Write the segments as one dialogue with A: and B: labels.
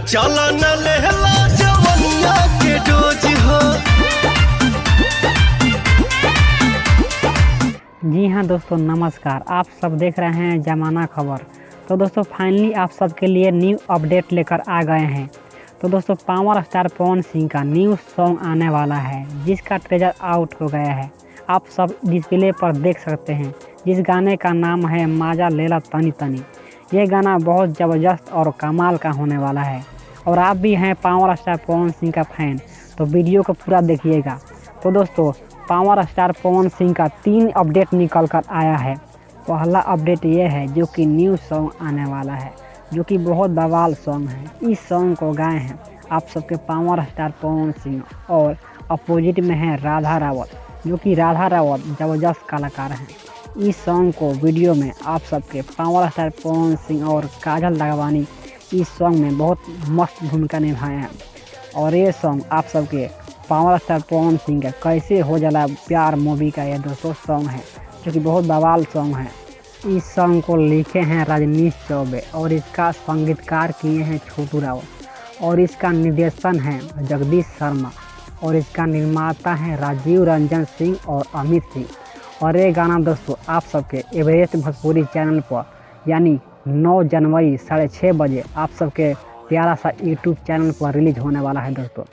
A: चला न लेला जवनिया के डोज हो।
B: जी हाँ दोस्तों नमस्कार, आप सब देख रहे हैं जमाना खबर। तो दोस्तों फाइनली आप सबके लिए न्यू अपडेट लेकर आ गए हैं। तो दोस्तों पावर स्टार पवन सिंह का न्यू सॉन्ग आने वाला है, जिसका ट्रेलर आउट हो गया है। आप सब डिस्प्ले पर देख सकते हैं, जिस गाने का नाम है माजा लेला तनी तनी। ये गाना बहुत ज़बरदस्त और कमाल का होने वाला है। और आप भी हैं पावर स्टार पवन सिंह का फैन, तो वीडियो को पूरा देखिएगा। तो दोस्तों पावर स्टार पवन सिंह का 3 अपडेट निकल कर आया है। पहला अपडेट ये है जो कि न्यू सॉन्ग आने वाला है, जो कि बहुत बवाल सॉन्ग है। इस सॉन्ग को गाए हैं आप सबके पावर स्टार पवन सिंह, और अपोजिट में है राधा रावत, जो कि राधा रावत ज़बरदस्त कलाकार हैं। इस सॉन्ग को वीडियो में आप सबके पावर स्टार पवन सिंह और काजल राघवानी इस सॉन्ग में बहुत मस्त भूमिका निभाए हैं। और ये सॉन्ग आप सबके पावर स्टार पवन सिंह का कैसे हो जाला प्यार मूवी का ये दोस्तों सॉन्ग है, जो कि बहुत बवाल सॉन्ग है। इस सॉन्ग को लिखे हैं रजनीश चौबे और इसका संगीतकार किए हैं छोटू रावत, और इसका निर्देशन है जगदीश शर्मा, और इसका निर्माता है राजीव रंजन सिंह और अमित सिंह। और ये गाना दोस्तों आप सबके एवरेस्ट भोजपुरी चैनल पर यानी 9 जनवरी 6:30 बजे आप सबके प्यारा सा यूट्यूब चैनल पर रिलीज होने वाला है दोस्तों।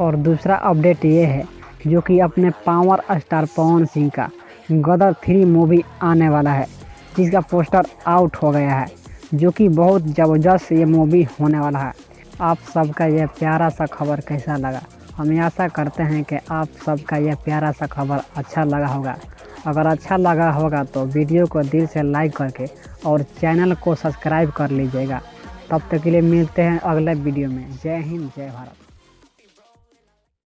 B: और दूसरा अपडेट ये है जो कि अपने पावर स्टार पवन सिंह का गदर 3 मूवी आने वाला है, जिसका पोस्टर आउट हो गया है, जो कि बहुत ज़बरदस्त ये मूवी होने वाला है। आप सबका यह प्यारा सा खबर कैसा लगा? हम आशा करते हैं कि आप सबका यह प्यारा सा खबर अच्छा लगा होगा। अगर अच्छा लगा होगा तो वीडियो को दिल से लाइक करके और चैनल को सब्सक्राइब कर लीजिएगा। तब तक के लिए मिलते हैं अगले वीडियो में। जय हिंद, जय भारत।